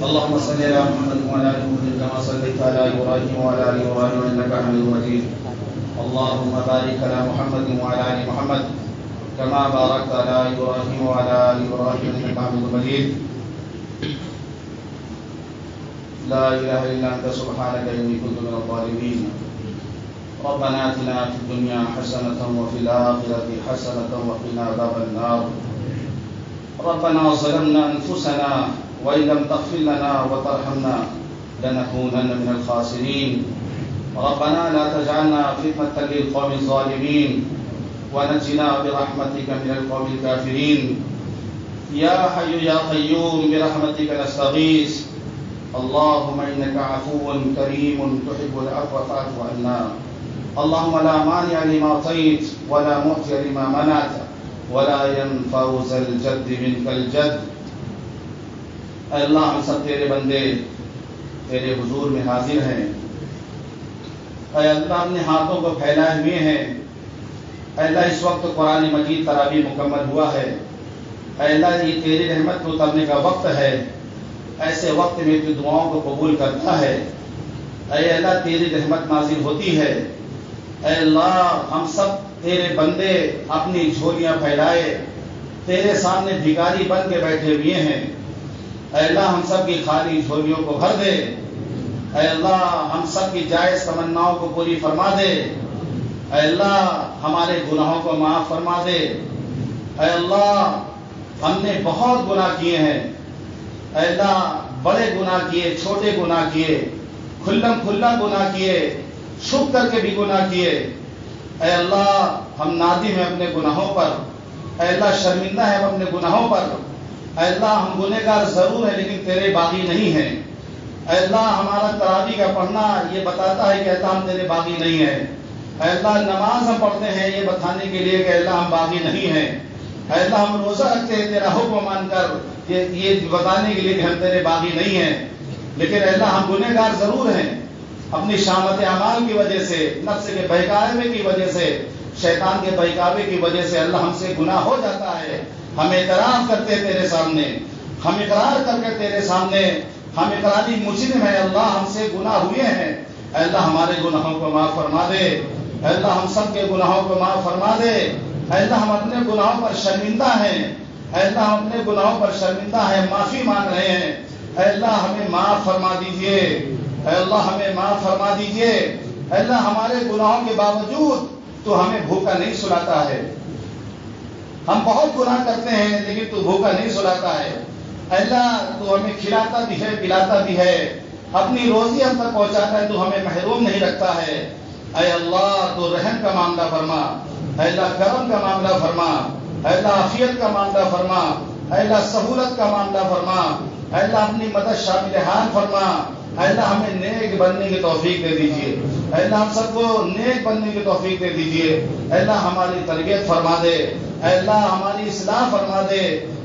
اللهم صل على محمد وعلى ال محمد كما صليت على ابراهيم وعلى ال ابراهيم انك حميد مجيد. اللهم بارك على محمد وعلى ال محمد كما باركت على ابراهيم وعلى ال ابراهيم انك حميد مجيد. لا اله الا انت سبحانك اني كنت من الظالمين. ربنا آتنا في الدنيا حسنة وفي الآخرة حسنة وقنا عذاب النار. ربنا ظلمنا أنفسنا وإن لم تغفر لنا وترحمنا لنكونن من الخاسرين. ربنا لا تجعلنا فتنة للقوم الظالمين ونجنا برحمتك من القوم الكافرين. يا حي يا قيوم برحمتك نستغيث. اللهم إنك عفو كريم تحب العفو فاعف عنا. اللهم لا مانع لما أعطيت ولا معطي لما منعت ولا ينفع ذا الجد منك الجد. اے اللہ ہم سب تیرے بندے تیرے حضور میں حاضر ہیں. اے اللہ اپنے ہاتھوں کو پھیلائے ہوئے ہیں. اے اللہ اس وقت قرآن مجید تراویح مکمل ہوا ہے. اے اللہ یہ تیری رحمت کو اترنے کا وقت ہے. ایسے وقت میں تو دعاؤں کو قبول کرتا ہے. اے اللہ تیری رحمت نازل ہوتی ہے. اے اللہ ہم سب تیرے بندے اپنی جھولیاں پھیلائے تیرے سامنے بھکاری بن کے بیٹھے ہوئے ہیں. اے اللہ ہم سب کی خالی جھولیوں کو بھر دے. اے اللہ ہم سب کی جائز تمناؤں کو پوری فرما دے. اے اللہ ہمارے گناہوں کو معاف فرما دے. اے اللہ ہم نے بہت گناہ کیے ہیں. اے اللہ بڑے گناہ کیے, چھوٹے گناہ کیے, کھلم کھلا گناہ کیے, چھپ کر کے بھی گناہ کیے. اے اللہ ہم نادم ہیں اپنے گناہوں پر. اے اللہ شرمندہ ہیں اپنے گناہوں پر. اے اللہ ہم گنہگار ضرور ہیں لیکن تیرے باغی نہیں ہیں. اے اللہ ہمارا تراویح کا پڑھنا یہ بتاتا ہے کہ اللہ ہم تیرے باغی نہیں ہیں. اے اللہ نماز ہم پڑھتے ہیں یہ بتانے کے لیے کہ اللہ ہم باغی نہیں ہیں. اے اللہ ہم روزہ رکھتے ہیں تیرا حکم مان کر یہ بتانے کے لیے کہ ہم تیرے باغی نہیں ہیں. لیکن اے اللہ ہم گنہگار ضرور ہیں. اپنی شامت اعمال کی وجہ سے, نفس کے بہکاوے کی وجہ سے, شیطان کے بہکاوے کی وجہ سے اللہ ہم سے گناہ ہو جاتا ہے. ہم اعتراف کرتے ہیں تیرے سامنے, ہم اقرار کر کے تیرے سامنے, ہم اقراری مجرم ہیں اللہ ہم سے گناہ ہوئے ہیں. اے اللہ ہمارے گناہوں کو معاف فرما دے. اے اللہ ہم سب کے گناہوں کو معاف فرما دے. اے اللہ ہم اپنے گناہوں پر شرمندہ ہیں. اے اللہ ہم اپنے گناہوں پر شرمندہ ہیں, معافی مانگ رہے ہیں. اے اللہ ہمیں معاف فرما دیجئے. اے اللہ ہمیں معاف فرما دیجئے. اے اللہ ہمارے گناہوں کے باوجود تو ہمیں بھوکا نہیں سلاتا ہے. ہم بہت گناہ کرتے ہیں لیکن تو بھوکا نہیں سلاتا ہے. اے اللہ تو ہمیں کھلاتا بھی ہے پلاتا بھی ہے, اپنی روزی ہم تک پہنچاتا ہے, تو ہمیں محروم نہیں رکھتا ہے. اے اللہ تو رحم کا معاملہ فرما. اے اللہ کرم کا معاملہ فرما. اے اللہ عافیت کا معاملہ فرما. اے اللہ سہولت کا معاملہ فرما. اے اللہ اپنی مدد شامل حال فرما. اے اللہ ہمیں نیک بننے کی توفیق دے دیجئے. اے اللہ ہم سب کو نیک بننے کی توفیق دے دیجئے. اے اللہ ہماری تربیت فرما دے. اے اللہ ہماری اصلاح فرما دے.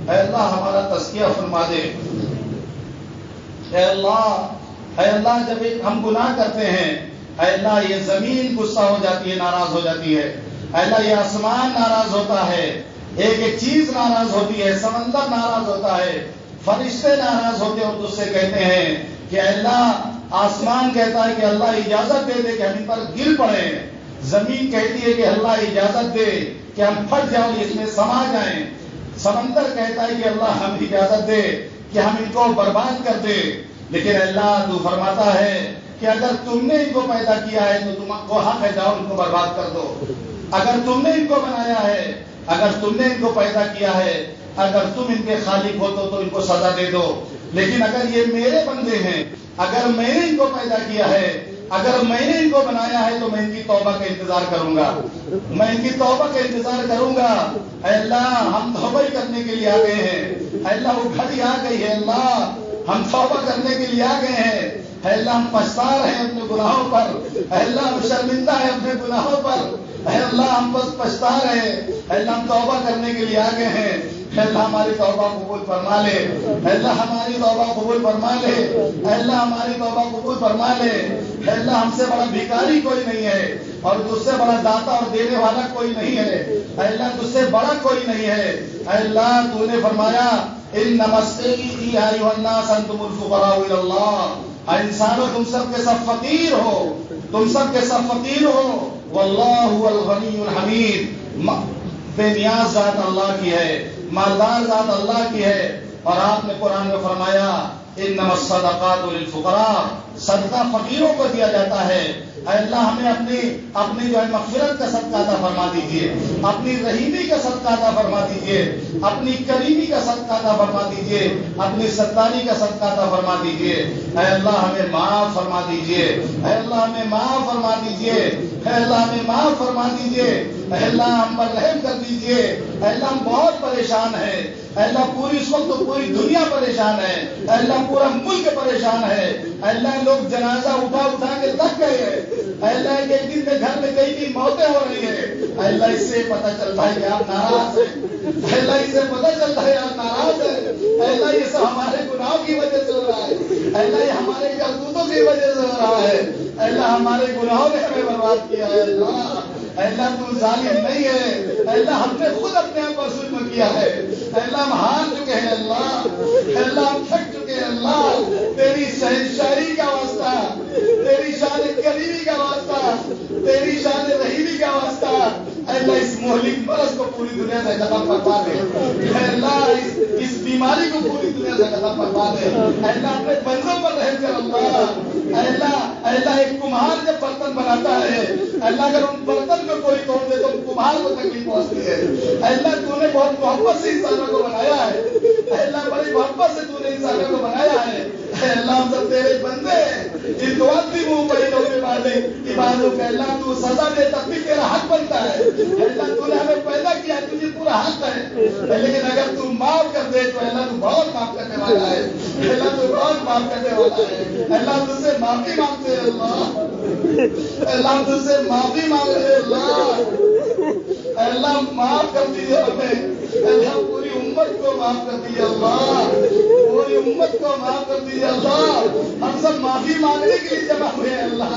اے اللہ ہمارا تزکیہ فرما دے. اے اللہ جب ہم گناہ کرتے ہیں اے اللہ یہ زمین غصہ ہو جاتی ہے, ناراض ہو جاتی ہے. اے اللہ یہ آسمان ناراض ہوتا ہے, ایک ایک چیز ناراض ہوتی ہے, سمندر ناراض ہوتا ہے, فرشتے ناراض ہوتے ہیں اور تجھ سے کہتے ہیں کہ اے اللہ آسمان کہتا ہے کہ اللہ اجازت دے دے کہ ہم ان پر گر پڑیں. زمین کہتی ہے کہ اللہ اجازت دے کہ ہم پھٹ جاؤں, اس میں سما جائیں. سمندر کہتا ہے کہ اللہ ہم اجازت دے کہ ہم ان کو برباد کر دے. لیکن اللہ تو فرماتا ہے کہ اگر تم نے ان کو پیدا کیا ہے تو تم کو حق ہے جاؤ ان کو برباد کر دو. اگر تم نے ان کو بنایا ہے, اگر تم نے ان کو پیدا کیا ہے, اگر تم ان کے خالق ہو تو ان کو سزا دے دو. لیکن اگر یہ میرے بندے ہیں, اگر میں نے ان کو پیدا کیا ہے, اگر میں نے ان کو بنایا ہے تو میں ان کی توبہ کا انتظار کروں گا. میں ان کی توبہ کا انتظار کروں گا. اے اللہ ہم توبہ کرنے کے لیے آ گئے ہیں. اے اللہ وہ گھڑی آ گئی ہے. اللہ ہم توبہ کرنے کے لیے آ گئے ہیں. اے اللہ ہم پچھتا رہے ہیں اپنے گناہوں پر. اے اللہ ہم شرمندہ ہیں اپنے گناہوں پر. اے اللہ ہم بس پچھتا رہے ہیں. اے اللہ ہم توبہ کرنے کے لیے آ گئے ہیں. اے اللہ ہماری توبہ قبول فرما لے. اے اللہ ہماری توبہ قبول فرما لے. اے اللہ ہماری توبہ قبول فرما لے. اے اللہ ہم سے بڑا بھکاری کوئی نہیں ہے اور تجھ سے بڑا داتا اور دینے والا کوئی نہیں ہے. اے اللہ تجھ سے بڑا کوئی نہیں ہے. اے اللہ تو نے فرمایا انما السبیل یا ایھا الناس انتم الفقراء الی اللہ، انسانوں تم سب کے سب فقیر ہو، تم سب کے سب فقیر ہو، واللہ هو الغنی الحمید، بے نیاز ذات اللہ کی ہے، مالدار ذات اللہ کی ہے۔ اور آپ نے قرآن میں فرمایا انما الصدقات للفقراء، صدقہ فقیروں کو دیا جاتا ہے۔ اے اللہ ہمیں اپنی جو ہے مغفرت کا صدقہ عطا فرما دیجیے، اپنی رحیمی کا صدقہ عطا فرما دیجیے، اپنی کریمی کا صدقہ عطا فرما دیجیے، اپنی ستاری کا صدقہ عطا فرما دیجیے۔ اے اللہ ہمیں معاف فرما دیجیے، اے اللہ ہمیں معاف فرما دیجیے، اے اللہ ہمیں معاف فرما دیجیے، اے اللہ ہم پر رحم کر دیجیے۔ اے اللہ ہم بہت پریشان ہیں، اے اللہ اس وقت تو پوری دنیا پریشان ہے، اے اللہ پورا ملک پریشان ہے، اے اللہ لوگ جنازہ اٹھا کے تھک گئے ہیں، اے اللہ ایک دن میں گھر میں کئی موتیں ہو رہی ہیں۔ اے اللہ اس سے پتہ چلتا ہے کہ آپ ناراض ہیں، اے اللہ اس سے پتہ چلتا ہے آپ ناراض ہیں۔ اے اللہ یہ سب ہمارے گناہوں کی وجہ سے ہو رہا ہے، اے اللہ یہ ہمارے کرتوتوں کی وجہ سے ہو رہا ہے، اے اللہ ہمارے گناہوں نے ہمیں برباد کیا ہے۔ اے اللہ تو ظالم نہیں ہے، اے اللہ ہم نے خود اپنے آپ پر ظلم کیا ہے، اے اللہ ہم ہار چکے ہیں اللہ، اے اللہ ہم تھک چکے ہیں اللہ، تیری شہنشاہی کا واسطہ، تیری شان کریمی کا واسطہ، تیری شان رحیمی کا واسطہ، اے اللہ اس مہلک مرض کو پوری دنیا سے ختم کروا دے، اے اللہ اس بیماری کو پوری دنیا سے ختم کروا دے، اے اللہ اپنے بندوں پر رحم کر اللہ، اے اللہ ایک کمہار جب برتن بناتا ہے، اے اللہ اگر ان برتن کو کوئی توڑ دے تو کمہار کو تکلیف پہنچتی ہے۔ اے اللہ تو نے بہت محبت سے انسانوں کو بنایا ہے، اے اللہ بڑی محبت سے تو نے انسانوں کو بنایا ہے، اے اللہ ہم سب تیرے بندے ہیں، اس دعا کی منہ پڑی ہونے والے عبادوں کا اللہ تو سزا دے تب بھی تیرا حق بنتا ہے۔ اے اللہ تو نے ہمیں پیدا کیا، تجھے پورا حق ہے، لیکن اگر تو معاف کر دے تو اللہ تو بہت معاف کرنے والا ہے، اللہ تو بہت معاف کرنے والا ہے۔ اللہ تجھ سے معافی مانگتے ہیں اللہ، اللہ تجھ سے معافی مانگ رہے اللہ، اللہ معاف کر دیجیے ہمیں، اللہ پوری امت کو معاف کر دیجیے اللہ، پوری امت کو معاف کر دیجیے اللہ۔ ہم سب معافی مانگنے کے لیے جمع ہوئے ہیں اللہ،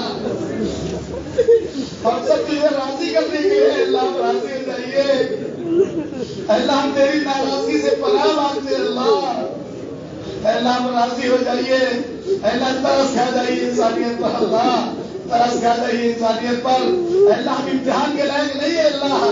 ہم سب تجھے راضی کرنے کے لیے اللہ راضی ہو جائیے، اللہ ہم تیری ناراضگی سے پناہ مانگتے ہیں اللہ، اللہ ہم راضی ہو جائیے، اللہ ترس کھا جائیے انسانیت پر اللہ، ترس کھا جائیے انسانیت پر۔ اللہ ہم امتحان کے لائق نہیں ہے اللہ،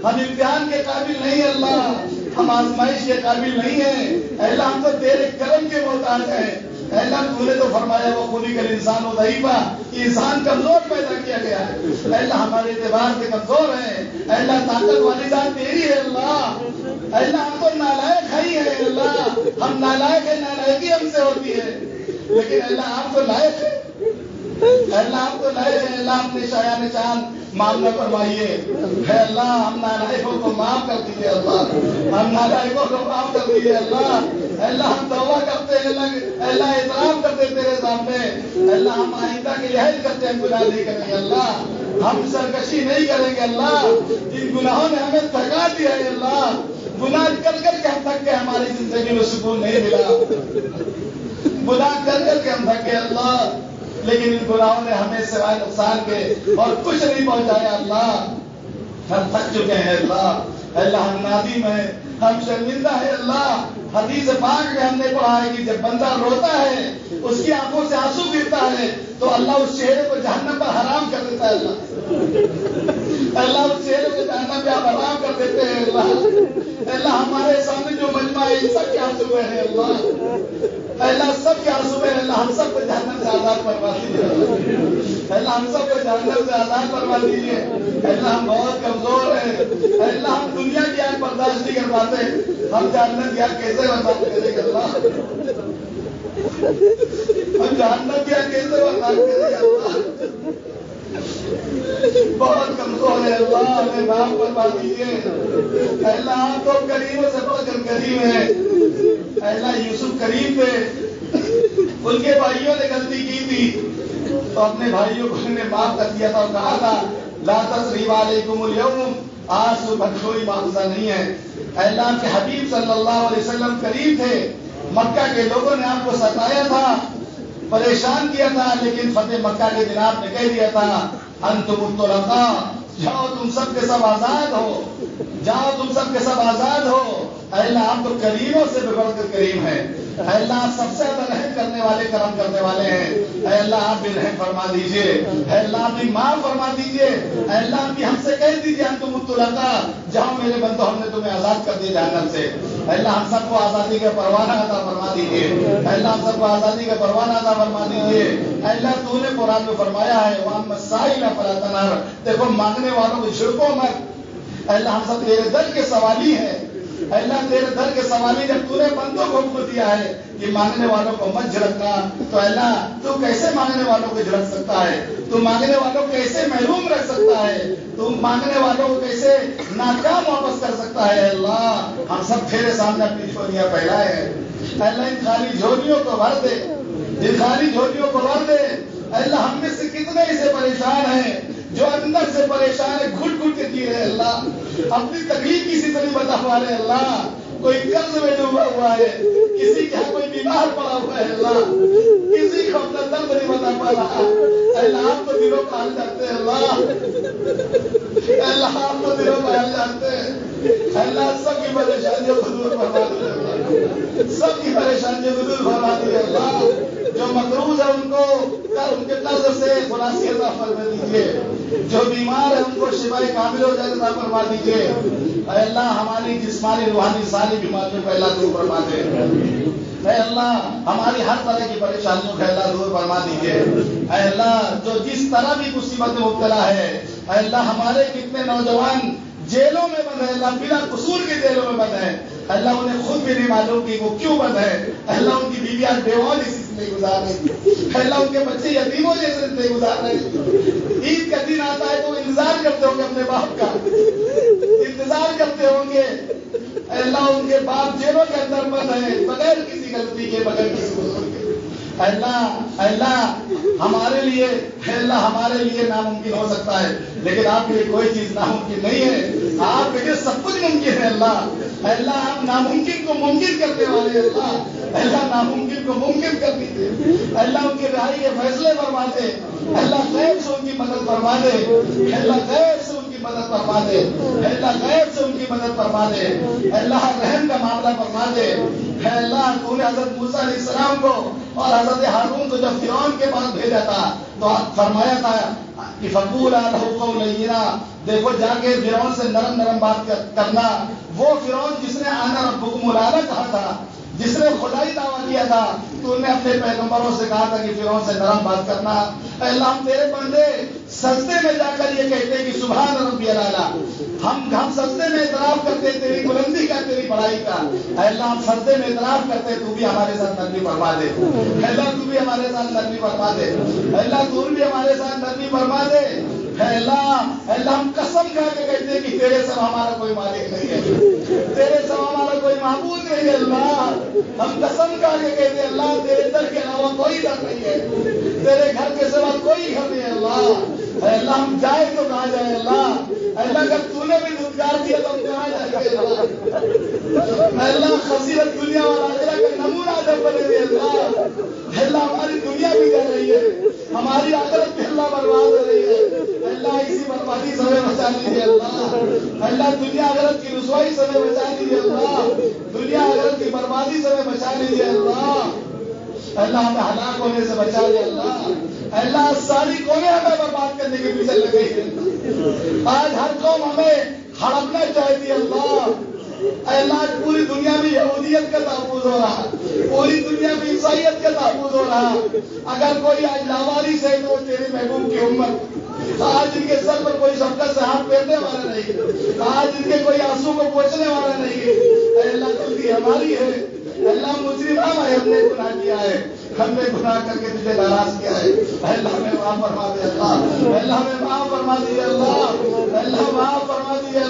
ہم امتحان کے قابل نہیں ہے اللہ، ہم آزمائش کے قابل نہیں ہیں، اللہ ہم تو تیرے کرم کے محتاج ہیں۔ اللہ تو نے تو فرمایا وہ خلق الانسان ضعیفا، انسان کمزور پیدا کیا گیا ہے، اللہ ہمارے اعتبار سے کمزور ہیں، اللہ طاقت والی ذات تیری ہے اللہ، اللہ ہم تو نالائق ہی ہیں اللہ، ہم نالائق ہیں، نالائقی ہم سے ہوتی ہے، لیکن اللہ آپ تو لائق ہے، اللہ آپ تو لائق ہے، اللہ اپنے شایان شان معاملہ فرمائیے، اے اللہ ہم نالائقوں کو معاف کر دیجیے اللہ، ہم نالائقوں کو معاف کر دیجیے اللہ، اللہ ہم توبہ کرتے ہیں اللہ اعتراف کرتے تیرے سامنے، اللہ ہم آئندہ کی رعایت کرتے ہیں، گناہ نہیں کریں گے اللہ، ہم سرکشی نہیں کریں گے اللہ، جن گناہوں نے ہمیں تھکا دیا ہے اللہ، گناہ کر کر کے ہم تھک گئے، ہماری زندگی میں سکون نہیں ملا، گناہ کر کر کے ہم تھک گئے اللہ، لیکن ان گناہوں نے ہمیں سوائے نقصان کے اور کچھ نہیں پہنچایا اللہ، ہم تھک چکے ہیں اللہ، اللہ ہم نادم ہیں، ہم شرمندہ ہے اللہ۔ حدیث پاک میں ہم نے پڑھا ہے کہ جب بندہ روتا ہے اس کی آنکھوں سے آنسو گرتا ہے تو اللہ اس چہرے کو جہنم پر حرام کر دیتا ہے اللہ، اللہ اس چہرے کو جہنم پہ حرام کر دیتے ہیں اللہ، اللہ ہمارے سامنے جو مجمع ہے ان سب کے آنسو ہیں اللہ، اللہ سب کے آنسو ہیں اللہ، ہم سب کو جہنم سے آزاد فرما دیجیے اللہ، ہم سب کو جہنم سے آزاد فرما دیجیے اللہ، ہم بہت کمزور ہیں اللہ، ہم دنیا کی آگ برداشت نہیں کر پاتے، ہم جہنم کی آگ کیسے برداشت کریں گے اللہ، ہم جہنم کی آگ کیسے برداشت کریں گے اللہ، بہت کمزور ہے اللہ، ہمیں معاف فرما دیجیے اللہ، آپ تو کریموں سے بڑھ کر کریم ہیں اللہ، یوسف کریم تھے، ان کے بھائیوں نے غلطی کی تھی تو اپنے بھائیوں کو انہیں معاف کر دیا تھا اور کہا تھا لا تثریب علیکم اليوم، آج صبح کوئی معاوضہ نہیں ہے۔ اللہ کے حبیب صلی اللہ علیہ وسلم کریم تھے، مکہ کے لوگوں نے آپ کو ستایا تھا، پریشان کیا تھا، لیکن فتح مکہ کے دن آپ نے کہہ دیا تھا انتم الطلقاء، جاؤ تم سب کے سب آزاد ہو، جاؤ تم سب کے سب آزاد ہو، اے اللہ آپ تو کریموں سے بے بڑھ کر کریم ہیں. اے اللہ آپ سب سے زیادہ رحم کرنے والے کرم کرنے والے ہیں. اے اللہ آپ بھی رحم فرما دیجیے. اے اللہ آپ بھی معاف فرما دیجیے. اے اللہ آپ بھی ہم سے کہہ دیجیے ہم تم مطلقہ جاؤ میرے بندو ہم نے تمہیں آزاد کر دیا جہنم سے. اے اللہ ہم سب کو آزادی کا پروانہ عطا فرما دیجیے. اے اللہ ہم سب کو آزادی کا پروانہ عطا فرما دیجیے. اے اللہ تو نے قرآن میں فرمایا ہے وَأَمَّا السَّائِلَ فَلَا تَنْهَرْ. دیکھو مانگنے والوں کو جھڑکو مت. اے اللہ ہم سب تیرے در کے سوالی ہیں. اے اللہ تیرے در کے سوالی جب تو نے بندوں کو حکم دیا ہے کہ مانگنے والوں کو مت جھڑکنا تو اے اللہ تو کیسے مانگنے والوں کو جھڑک سکتا ہے؟ تو مانگنے والوں کو کیسے محروم رکھ سکتا ہے؟ تو مانگنے والوں کو کیسے ناکام واپس کر سکتا ہے؟ اللہ ہم سب تیرے سامنے اپنی جھولیاں پھیلائے ہیں. اے اللہ ان خالی جھولیوں کو بھر دے. ان خالی جھولیوں کو بھر دے. اے اللہ ہم میں سے کتنے اسے پریشان ہیں جو اندر سے پریشان ہے گھٹ گھٹ کے جی رہے. اللہ اپنی تکلیف کسی سے نہیں بتا پا رہے. اللہ کوئی قرض میں ڈوبا ہوا ہے, کسی کے کوئی بیمار پڑا ہوا ہے. اللہ کسی کو اپنا درد نہیں بتا پا رہا. اللہ آپ تو دلوں کا حال جانتے ہیں. اللہ آپ تو دلوں کا حال جانتے ہیں. اللہ سب کی پریشانیوں کو دور فرما دیجیے. سب کی پریشانیوں کو دور فرما دیجیے. اللہ جو مقروض ہے ان کے قرض سے خلاصی عطا فرما دیجیے. جو بیمار ہے ان کو شفائے کامل ہو جائے عطا فرما دیجیے. اے اللہ ہماری جسمانی روحانی ساری بیماریوں کو اللہ دور فرما دے. اے اللہ ہماری ہر طرح کی پریشانیوں کو اللہ دور فرما دیجیے. اے اللہ جو جس طرح بھی مصیبت میں مبتلا ہے, اے اللہ ہمارے کتنے نوجوان جیلوں میں بند ہے. اللہ بلا قصور کے جیلوں میں بند ہے. اللہ انہیں خود بھی نہیں معلوم کہ وہ کیوں بند ہے. اللہ ان کی بیویاں بیوہ جیسی زندگی گزار رہی. اللہ ان کے بچے یتیموں جیسے زندگی گزار رہے. عید کا دن آتا ہے تو انتظار کرتے ہوں گے اپنے باپ کا, انتظار کرتے ہوں گے. اللہ ان کے باپ جیلوں کے اندر بند ہے بغیر کسی غلطی کے, بغیر کسی قصور کے. اللہ ہمارے لیے ہمارے لیے ناممکن ہو سکتا ہے لیکن آپ کے لیے کوئی چیز ناممکن نہیں ہے. آپ کے لیے سب کچھ ممکن ہے. اللہ آپ ناممکن کو ممکن کرنے والے. اللہ ناممکن کو ممکن کر دیجیے. اللہ ان کی رہائی کے فیصلے فرما دے. اللہ غیب سے ان کی مدد فرما دے. اللہ غیب سے ان کی مدد فرما دے. اللہ غیب سے ان کی مدد فرما دے. اللہ رحم کا معاملہ فرما دے. اللہ تو نے حضرت موسیٰ علیہ السلام کو اور حضرت ہارون کو جب فرعون کے پاس بھیجا تھا تو فرمایا تھا کہ فقولا لہ قولا لینا. دیکھو جا کے فرعون سے نرم نرم بات کرنا. وہ فرعون جس نے انا ربکم الاعلی کہا تھا, جس نے خدائی دعویٰ کیا تھا, تو نے اپنے پیغمبروں سے کہا تھا کہ فرعون سے نرم بات کرنا. اللہ ہم تیرے بندے سجدے میں جا کر یہ کہتے ہیں کہ سبحان ربی الاعلی. ہم سجدے میں اعتراف کرتے تیری بلندی کا, تیری بڑائی کا. اللہ ہم سجدے میں اعتراف کرتے تو بھی ہمارے ساتھ نرمی فرما دے. اللہ تو بھی ہمارے ساتھ نرمی فرما دے. اللہ تو بھی ہمارے ساتھ نرمی فرما دے. اللہ ہم قسم کھا کے کہتے ہیں کہ تیرے سوا ہمارا کوئی مالک نہیں ہے, تیرے سوا ہمارا کوئی معبود نہیں ہے. اللہ ہم قسم کھا کے کہتے ہیں اللہ تیرے در کے علاوہ کوئی در نہیں ہے, تیرے گھر کے سوا کوئی گھر نہیں ہے. اللہ ہم جائے تو کہاں جائے. اللہ اگر تو نے بھی روزگار دیا تو ہم کہاں جائیں گے. اللہ خصیرت دنیا اور آخرت کا نمونہ جب بنے ہوئے. اللہ ہماری دنیا بھی کر رہی ہے, ہماری آخرت بھی اللہ برباد ہو رہی ہے. اللہ اسی بربادی سے ہمیں بچا لیجیے. اللہ دنیا آخرت کی رسوائی سے ہمیں بچا لیجیے. دنیا آخرت کی بربادی سے ہمیں بچا لیجیے. اللہ ہمیں ہلاک ہونے سے بچا لے. اللہ ساری قومیں ہمیں برباد کرنے کے پیچھے لگ گئی ہے. آج ہر قوم ہمیں ہڑپنا چاہتی ہے. اللہ پوری دنیا میں یہودیت کا تحفظ ہو رہا, پوری دنیا میں عیسائیت کا تحفظ ہو رہا. اگر کوئی آج لاوارث ہے تو تیرے محبوب کی امت. آج ان کے سر پر کوئی شفقت سے ہاتھ پھیرنے والا نہیں, آج ان کے کوئی آنسو کو پوچھنے والا نہیں. اللہ غلطی ہماری ہے. اللہ مجرم ہم نے گناہ کیا ہے, ہم نے گناہ کر کے تجھے ناراض کیا ہے. اللہ ہمیں معاف فرما دے. اللہ ہمیں معاف فرما دیجیے. اللہ معاف فرما دیجیے.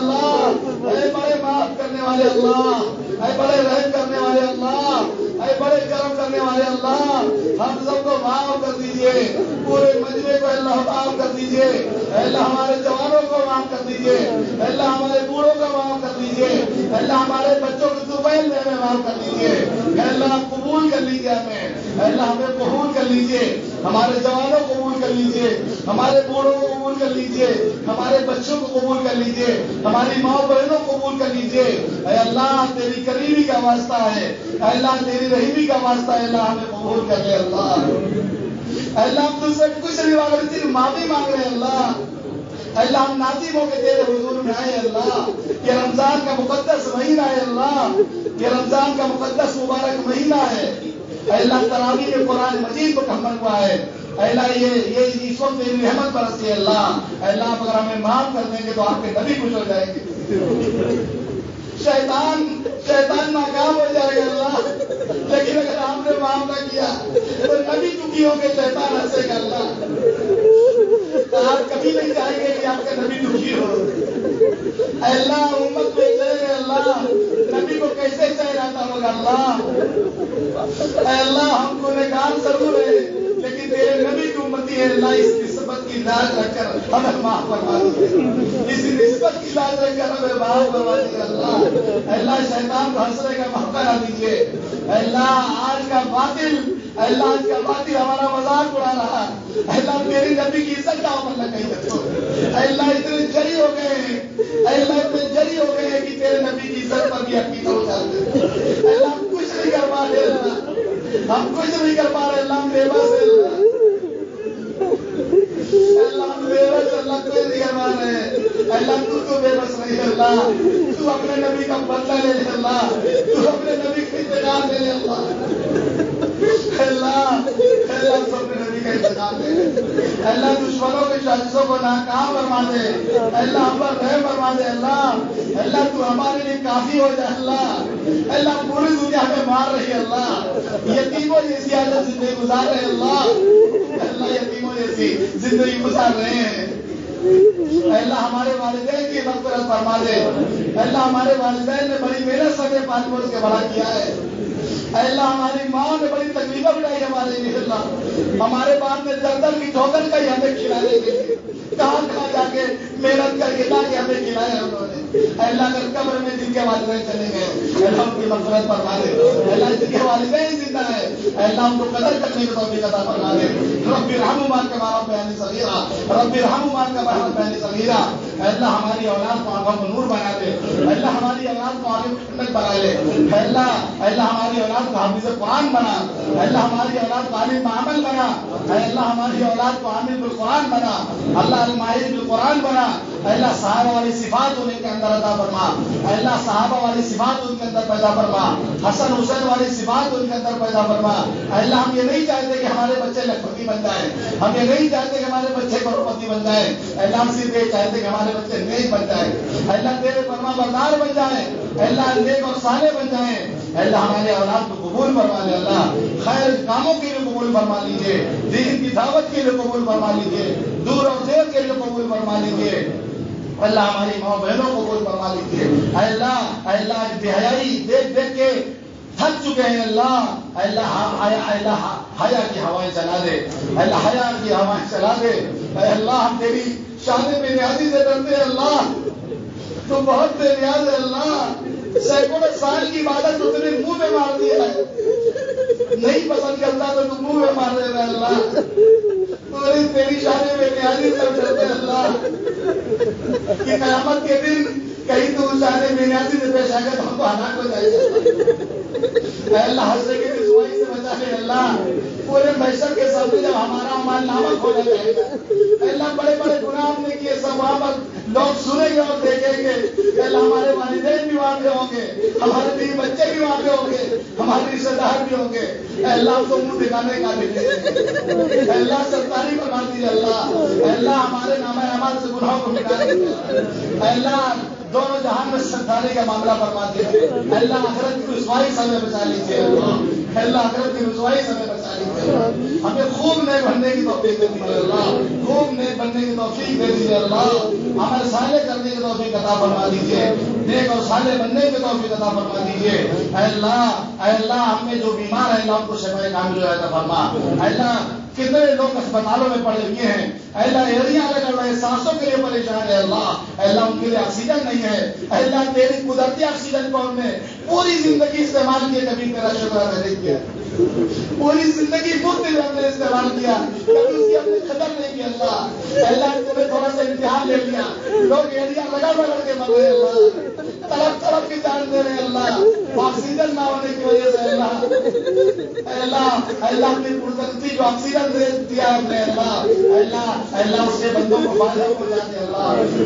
اے بڑے معاف کرنے والے اللہ, اے بڑے رحم کرنے والے اللہ, اے بڑے کرم کرنے والے اللہ, ہم سب کو معاف کر دیجیے. پورے مجمع کو اللہ معاف کر دیجیے. اللہ ہمارے جوانوں کو معاف کر دیجیے. اللہ ہمارے بوڑھوں کو معاف کر دیجیے. اللہ ہمارے بچوں کو دوپہر میں معاف کر دیجیے. اللہ قبول کر لیجیے ہمیں. اللہ ہمیں قبول کر لیجیے. ہمارے جوانوں کو قبول کر لیجئے، ہمارے بوڑھوں کو قبول کر لیجئے، ہمارے بچوں کو قبول کر لیجئے، ہماری ماں بہنوں کو قبول کر لیجئے۔ اے اللہ تیری کریمی کا واسطہ ہے، اے اللہ تیری رحیمی کا واسطہ ہے، اللہ ہمیں قبول کر لے اللہ۔ اے اللہ ہم تجھ سے کچھ نہیں مانگ رہے، صرف معافی مانگ رہے ہیں اللہ۔ اے اللہ ہم نازم ہو کے تیرے حضور میں آئے اللہ، یہ رمضان کا مقدس مہینہ ہے اللہ، یہ رمضان کا مقدس مبارک مہینہ ہے۔ اے اللہ تراویح میں قرآن مجید مکمل ہوا ہے، اے اللہ یہ اس وقت تیری رحمت برسی ہے اللہ۔ اے اللہ آپ اگر ہمیں معاف کر دیں گے تو آپ کے نبی خوش ہو جائیں گے، شیطان ناکام ہو جائے گا اللہ، لیکن اگر ہم نے معاف نہ کیا تو نبی دکھی ہو کے شیطان ہنسے گا اللہ۔ آپ کبھی نہیں چاہیں گے کہ آپ کا نبی دکھی ہو۔ اے اللہ امت کو چاہے اللہ، نبی کو کیسے چاہے رہتا ہوگا اللہ۔ اے اللہ ہم کو نکال ضرور ہے لیکن تیرے نبی کی امتی ہے اللہ، اس نسبت کی لاج رکھ کر ہمیں معاف فرما دیجیے، اس نسبت کی لاج رکھ کر ہمیں معاف فرما دیجیے اللہ۔ اے اللہ شیطان کو ہنسنے کا موقع نہ دیجیے۔ اے اللہ آج کا باطل ہمارا مذاق اڑا رہا، اے اللہ تیری نبی کی عزت کا عمل نہ کہیں بچوں۔ اے اللہ اتنے جری ہو گئے ہیں، اے اللہ اتنے جری ہو گئے ہیں کہ تیرے نبی کی عزت پر بھی عقیدہ ہو جاتے ہیں۔ اے اللہ ہم کچھ نہیں کر پا رہے اللہ، ہم کچھ نہیں کر پا رہے اللہ، ہم بے بس ہیں اللہ، ہم بے بس اللہ، کوئی نہیں کر پا رہے اللہ، تو بے بس نہیں اللہ، تو اپنے نبی کا بدلہ لے لے اللہ، تو اپنے نبی کا انتقام لے لے اللہ۔ اللہ سب اپنے نبی کا انتقام لے لے اللہ، دشمنوں کے سازشوں کو ناکام فرما دے اللہ، ہم پر رحم فرما دے اللہ۔ اللہ تو ہمارے لیے کافی ہو جائے اللہ۔ اللہ پوری دنیا میں مار رہی ہے اللہ، یتیموں جیسی حالت زندگی گزار رہے اللہ، اللہ یتیموں جیسی زندگی گزار رہے ہیں۔ اللہ ہمارے والدین کی مغفرت فرما دے اللہ، ہمارے والدین نے بڑی محنت سے پانچ برس کے بڑا کیا ہے اللہ، ہماری ماں نے بڑی تکلیفیں اٹھائی ہمارے لیے اللہ، ہمارے باپ نے دردر کی ٹھوکر کا ہی ہمیں کھلانے کے لیے کہاں جا کے محنت کر کے تاکہ ہمیں کھلایا انہوں نے۔ اللہ اگر قبر میں جن کے والدین چلے گئے اللہ ان کی مغفرت فرما دے اللہ، جن کے والدین زندہ ہے اللہ ان کو قدر کرنے کی توفیق عطا فرما دے۔ رب ارحمہما کما ربیانی صغیرا، رب ارحمہما کما ربیانی صغیرا۔ اللہ ہماری اولاد کو آنکھوں کو نور بنا دے اللہ، ہماری اولاد کو آنکھوں کو ٹھنڈک بنا لے اللہ ہماری اولاد کو حافظ قرآن بنا اللہ، ہماری اولاد کو عالم عمل بنا اللہ، ہماری اولاد کو عامل بالقرآن بنا اللہ، الماہر بالقرآن بنا اللہ، صحابہ والی صفات ان کے اندر عطا فرما اللہ، صحابہ والی صفات ان کے اندر پیدا فرما، حسن حسین والی صفات ان کے اندر پیدا فرما اللہ۔ ہم یہ نہیں چاہتے کہ ہمارے بچے لکھپتی بن جائیں، ہم یہ نہیں چاہتے کہ ہمارے بچے کروڑپتی بن جائیں اللہ، ہم صرف یہ چاہتے کہ ہمارے بچے نیک بن جائیں اللہ، تیرے فرما بردار بن جائیں اللہ، نیک اور صالح بن جائیں اللہ، ہمارے اولاد کو قبول فرما لے اللہ، خیر کاموں کے لیے قبول فرما لیجیے، دین کی دعوت کے لیے قبول فرما لیجیے، دور اور دیر کے لیے قبول فرما لیجیے اللہ، ہماری ماں بہنوں کو قبول فرما لیجیے اللہ۔ اللہ بے حیائی دیکھ دیکھ کے تھک چکے ہیں اللہ، اللہ حیا کی ہوائیں چلا دے اللہ، حیا کی ہوائیں چلا دے اللہ، ہم تیری شان بے نیازی سے ڈرتے ہیں اللہ، تو بہت بے نیاز ہے اللہ، سینکڑوں سال کی عبادت تو تیرے منہ میں مار دیا ہے، نہیں پسند کرتا تو تم منہ میں مار دے رہا ہے اللہ، تیری شان بے نیازی سے ڈرتے ہیں اللہ کہ قیامت کے دن کہیں تو شان بے نیازی سے پیش آ گیا تو ہم کو ہلاک ہو جائے گا اللہ، حسرے کی رسوائی سے بچا لے اللہ، پورے محشر کے سامنے جب ہمارا عمل نامہ کھولا جائے گا اللہ، بڑے بڑے گناہ ہم نے کیے سب وہاں پر لوگ سنیں گے اور دیکھیں گے اللہ، ہمارے والدین بھی وہاں پہ ہوں گے، ہمارے بیوی بچے بھی وہاں پہ ہوں گے، ہمارے رشتے دار بھی ہوں گے اللہ، ہم تو منہ دکھانے کا بھی اللہ، سرکاری فرما دیجیے اللہ، اللہ ہمارے نامہ اعمال سے گناہوں کو مٹا دیجیے اللہ، دونوں جہان میں سرکاری کا معاملہ فرما دیجیے اللہ، آخرت کی رسوائی سے ہمیں بچا لیجیے اللہ، آخرت کی رسوائی سے ہمیں بچا لیجیے، ہمیں خوب نیک بننے کی توفیق دے دیجیے اللہ، خوب نیک بننے کی توفیق دے دیجیے اللہ، عمل صالح کرنے کی توفیق عطا فرما دیجیے، نیک اور صالح بننے کی توفیق عطا فرما دیجیے اے اللہ، ہم میں جو بیمار ہیں اللہ ان کو شفا کامل عطا فرما اللہ، کتنے لوگ اسپتالوں میں پڑے ہوئے ہیں اللہ، ایریاں لگا رہے ہیں، سانسوں کے لیے پریشان ہے اللہ، اللہ ان کے لیے آکسیجن نہیں ہے اللہ، تیری قدرتی آکسیجن کو ہم نے پوری زندگی استعمال کیے، کبھی تیرا شکر ادا نہیں کیا پوری زندگی مفت میں ہم نے استعمال کیا، کبھی اس کی ہم نے قدر نہیں کی اللہ۔ اللہ نے تھوڑا سا امتحان لے لیا، لوگ ایڑیاں لگا کے مر رہے اللہ، طرف طرف کی جان دے رہے اللہ، آکسیجن نہ ہونے کی وجہ سے اللہ اپنی قدرتی جو آکسیجن دیا ہم نے اللہ اس کے بندوں کو فائدہ پہنچا دے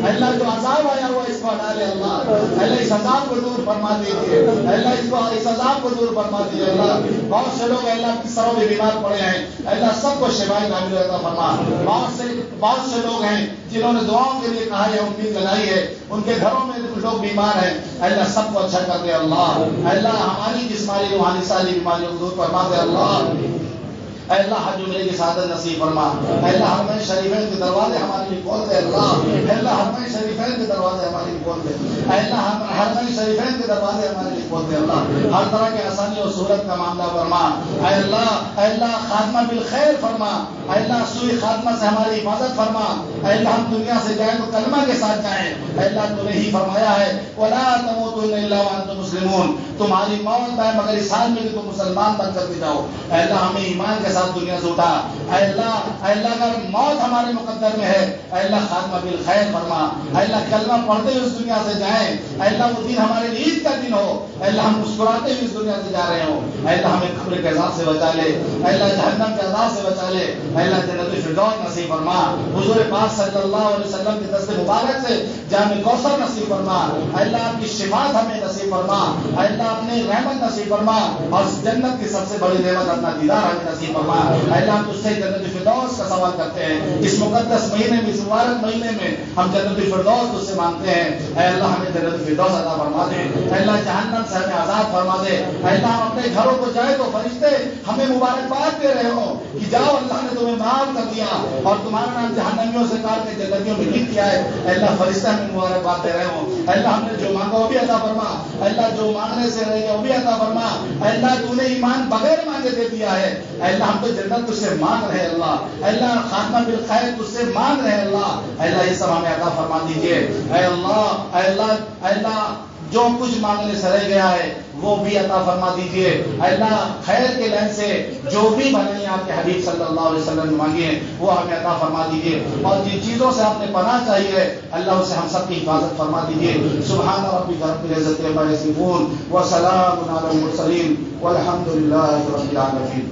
اللہ جو عذاب آیا ہوا اس کو ہٹا لے اللہ اس عذاب کو دور فرما دیجیے اللہ، اس عذاب کو دور فرما دیجیے اللہ۔ بہت سے لوگ اللہ کی سروں میں بیمار پڑے ہیں اللہ، سب کو شفاء کامل عطا فرما۔ بہت سے لوگ ہیں جنہوں نے دعاؤں کے لیے کہا ہے، امید لگائی ہے، ان کے گھروں میں لوگ بیمار ہیں اللہ، سب کو اچھا کر دے اللہ ہماری جسمانی روحانی ساری بیماریوں کو دور فرما دے اللہ حج عمرے کی سعادت نصیب فرما اللہ، حرمین شریفین کے دروازے ہمارے لیے کھول دے اللہ حرمین شریفین کے دروازے ہمارے لیے کھول دے اللہ، حرمین شریفین کے دروازے ہمارے لیے کھول دے اللہ، ہر طرح کی آسانی اور سہولت کا معاملہ فرما اللہ خاتمہ بالخیر فرما اللہ، سوئی خاتمہ سے ہماری حفاظت فرما اللہ، ہم دنیا سے جائیں تو کلمہ کے ساتھ جائیں اللہ، تو نے ہی فرمایا ہے وَلَا تَمُوتُنَّ إِلَّا وَأَنْتُمْ مُسْلِمُونَ، تمہاری موت ہے مگر اس حال میں کہ تم مسلمان بن کر کے جاؤ اللہ، ہمیں ایمان کے ساتھ دنیا سے اٹھا اللہ اگر موت ہمارے مقدر میں ہے اللہ، خاتمہ بالخیر فرما اللہ، کلمہ پڑھتے ہوئے اس دنیا سے جائیں اللہ، وہ دن ہمارے لیے عید کا دن ہو اللہ، ہم مسکراتے ہوئے اس دنیا سے جا رہے ہوں اللہ، ہمیں قبر کے عذاب سے بچا لے اللہ، جہنم کے عذاب سے بچا لے اللہ، جنت الفردوس نصیب فرما، حضور پاک صلی اللہ علیہ وسلم کے دست مبارک سے جام کوثر نصیب فرما اللہ، آپ کی شفاعت ہمیں نصیب فرما اللہ، اپنی رحمت نصیب فرما، اور جنت کی سب سے بڑی نعمت اپنا دیدار ہمیں نصیب فرما اللہ، ہم تجھ سے جنت الفردوس کا سوال کرتے ہیں اس مقدس مہینے میں، اس مبارک مہینے میں ہم جنت الفردوس تجھ سے مانگتے ہیں اے اللہ، ہمیں جنت الفردوس عطا فرما دے اللہ، جہنم سے ہمیں آزاد فرما دے اللہ، ہم اپنے گھروں کو جائے تو فرشتے ہمیں مبارکباد دے رہے ہوں کہ جاؤ اللہ نے تمہیں معاف کر دیا اور تمہارا نام جہنمیوں سے کاٹ کے جنتیوں میں لکھ دیا ہے اللہ، فرشتے ہمیں مبارکباد دے رہے ہوں اللہ، ہم نے جو مانگا وہ بھی عطا فرما اللہ، جو مانگنے سے رہ گیا وہ بھی عطا فرما اللہ، تو نے ایمان بغیر مانگے دے دیا ہے اللہ، ہم تو جنت تجھ سے مانگ رہے اللہ خاتمہ بالخیر تجھ سے مانگ رہے اللہ یہ سب ہمیں عطا فرما دیجیے اے اللہ جو کچھ مانگنے سے رہ گیا ہے وہ بھی عطا فرما دیجیے اللہ، خیر کے لین سے جو بھی بھلائی آپ کے حبیب صلی اللہ علیہ وسلم نے مانگی ہے وہ ہمیں عطا فرما دیجیے، اور جن چیزوں سے آپ نے پناہ چاہیے اللہ اسے ہم سب کی حفاظت فرما دیجیے۔ سبحان ربک رب العزت عما یصفون وسلام علی المرسلین والحمد للہ رب العالمین۔